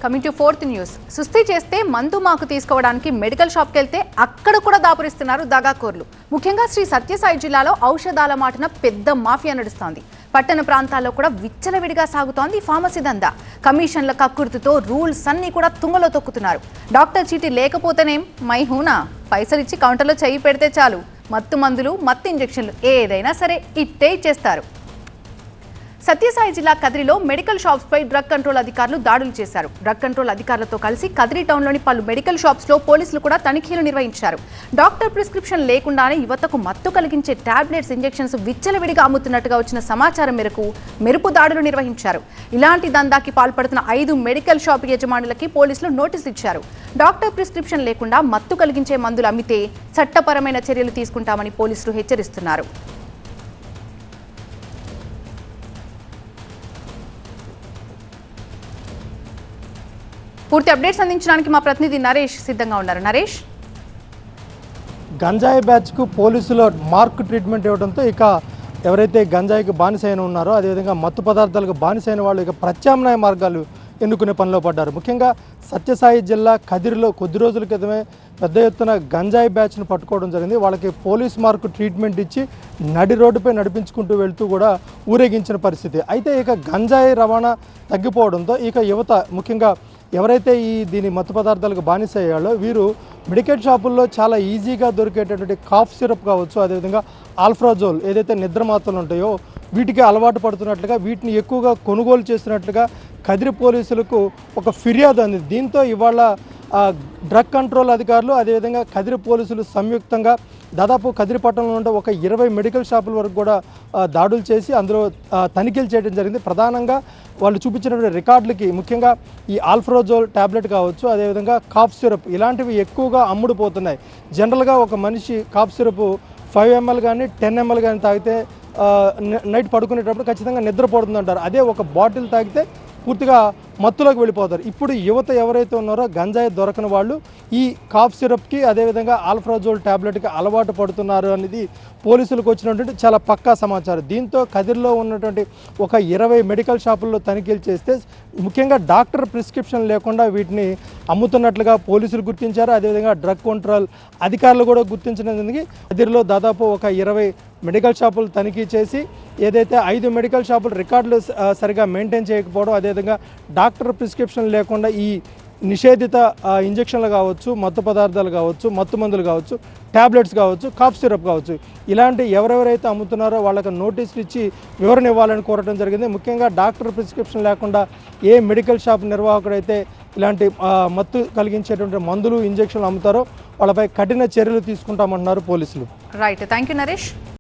Coming to fourth news. సుస్థి చేస్తే మందు మాకు తీసుకోవడానికి మెడికల్ షాప్కి వెళ్తే అక్కడ కూడా దాపురిస్తున్నారు దగాకోర్లు. ముఖ్యంగా శ్రీ సత్యసాయి జిల్లాలో ఔషధాల మాటన పెద్ద మాఫియా నడుస్తోంది. పట్టణ ప్రాంతాల్లో కూడా విచ్చలవిడిగా సాగుతోంది ఫార్మసీ దందా. కమిషన్ల కక్కుర్తితో రూల్స్ అన్ని కూడా తుంగలో తొక్కుతున్నారు. డాక్టర్ చీటీ లేకపోతేనేం మైహూనా, పైసలిచ్చి కౌంటర్లో చెయ్యి పెడితే చాలు మత్తు మందులు, మత్తు ఇంజెక్షన్లు ఏదైనా సరే ఇట్టే ఇచ్చేస్తారు. సత్యసాయి జిల్లా కదిరిలో మెడికల్ షాప్స్ పై డ్రగ్ కంట్రోల్ అధికారులు దాడులు చేశారు. డ్రగ్ కంట్రోల్ అధికారులతో కలిసి కదిరి టౌన్లోని పలు మెడికల్ షాప్స్ లో పోలీసులు కూడా తనిఖీలు నిర్వహించారు. డాక్టర్ ప్రిస్క్రిప్షన్ లేకుండానే యువతకు మత్తు కలిగించే టాబ్లెట్స్, ఇంజెక్షన్స్ విచ్చలవిడిగా అమ్ముతున్నట్టుగా వచ్చిన సమాచారం మేరకు మెరుపు దాడులు నిర్వహించారు. ఇలాంటి దందాకి పాల్పడుతున్న 5 మెడికల్ షాప్ యజమానులకి పోలీసులు నోటీసులు ఇచ్చారు. డాక్టర్ ప్రిస్క్రిప్షన్ లేకుండా మత్తు కలిగించే మందులు అమ్మితే చట్టపరమైన చర్యలు తీసుకుంటామని పోలీసులు హెచ్చరిస్తున్నారు. పూర్తి అప్డేట్స్ అందించడానికి మా ప్రతినిధి నరేష్ సిద్ధంగా ఉన్నారు. నరేష్, గంజాయి బ్యాచ్కు పోలీసులు మార్క్ ట్రీట్మెంట్ ఇవ్వడంతో ఇక ఎవరైతే గంజాయికి బానిసైన ఉన్నారో, అదేవిధంగా మత్తు పదార్థాలకు బానిసైన వాళ్ళు ఇక ప్రత్యామ్నాయ మార్గాలు ఎన్నుకునే పనిలో పడ్డారు. ముఖ్యంగా సత్యసాయి జిల్లా కదిరిలో కొద్ది రోజుల క్రితమే పెద్ద ఎత్తున గంజాయి బ్యాచ్ను పట్టుకోవడం జరిగింది. వాళ్ళకి పోలీస్ మార్కు ట్రీట్మెంట్ ఇచ్చి నడి రోడ్డుపై నడిపించుకుంటూ వెళ్తూ కూడా ఊరేగించిన పరిస్థితి. అయితే ఇక గంజాయి రవాణా తగ్గిపోవడంతో ఇక యువత, ముఖ్యంగా ఎవరైతే దీని మత్తు పదార్థాలకు బానిస అయ్యాలో వీరు మెడికల్ షాపుల్లో చాలా ఈజీగా దొరికేటటువంటి కాఫ్ సిరప్ కావచ్చు, అదేవిధంగా ఆల్ఫ్రాజోల్ ఏదైతే నిద్ర మాత్రలు ఉంటాయో వీటికి అలవాటు పడుతున్నట్లుగా, వీటిని ఎక్కువగా కొనుగోలు చేస్తున్నట్లుగా కదిరి పోలీసులకు ఒక ఫిర్యాదు అందింది. దీంతో ఇవాళ డ్రగ్ కంట్రోల్ అధికారులు అదేవిధంగా కదిరి పోలీసులు సంయుక్తంగా దాదాపు కదిరి పట్టణంలో ఉండే ఒక 20 మెడికల్ షాపుల వరకు కూడా దాడులు చేసి అందులో తనిఖీలు చేయడం జరిగింది. ప్రధానంగా వాళ్ళు చూపించినటువంటి రికార్డులకి ముఖ్యంగా ఈ ఆల్ఫ్రోజోల్ ట్యాబ్లెట్ కావచ్చు, అదేవిధంగా కాఫ్ సిరప్ ఇలాంటివి ఎక్కువగా అమ్ముడుపోతున్నాయి. జనరల్గా ఒక మనిషి కాఫ్ సిరప్ 5 ml కానీ 10 ml కానీ తాగితే నైట్ పడుకునేటప్పుడు ఖచ్చితంగా నిద్రపోతుంది అంటారు. అదే ఒక బాటిల్ తాగితే పూర్తిగా మత్తులోకి వెళ్ళిపోతారు. ఇప్పుడు యువత ఎవరైతే ఉన్నారో గంజాయి దొరకని వాళ్ళు ఈ కాఫ్ సిరప్కి అదేవిధంగా ఆల్ఫ్రాజోల్ ట్యాబ్లెట్కి అలవాటు పడుతున్నారు అనేది పోలీసులకు వచ్చినటువంటి చాలా పక్కా సమాచారం. దీంతో కదిరిలో ఉన్నటువంటి ఒక 20 మెడికల్ షాపుల్లో తనిఖీలు చేస్తే ముఖ్యంగా డాక్టర్ ప్రిస్క్రిప్షన్ లేకుండా వీటిని అమ్ముతున్నట్లుగా పోలీసులు గుర్తించారు. అదేవిధంగా డ్రగ్ కంట్రోల్ అధికారులు కూడా గుర్తించినందుకు కదిరిలో దాదాపు ఒక 20 మెడికల్ షాపులు తనిఖీ చేసి ఏదైతే 5 మెడికల్ షాపులు రికార్డులు సరిగా మెయింటైన్ చేయకపోవడం, అదేవిధంగా డాక్టర్ ప్రిస్క్రిప్షన్ లేకుండా ఈ నిషేధిత ఇంజెక్షన్లు కావచ్చు, మత్తు పదార్థాలు కావచ్చు, మత్తు మందులు కావచ్చు, ట్యాబ్లెట్స్ కావచ్చు, కాఫ్ సిరప్ కావచ్చు, ఇలాంటి ఎవరెవరైతే అమ్ముతున్నారో వాళ్ళకి నోటీసులు ఇచ్చి వివరణ ఇవ్వాలని కోరడం జరిగింది. ముఖ్యంగా డాక్టర్ ప్రిస్క్రిప్షన్ లేకుండా ఏ మెడికల్ షాప్ నిర్వాహకుడైతే ఇలాంటి మత్తు కలిగించేటువంటి మందులు, ఇంజెక్షన్లు అమ్ముతారో వాళ్ళపై కఠిన చర్యలు తీసుకుంటామంటున్నారు పోలీసులు. Right, thank you Naresh.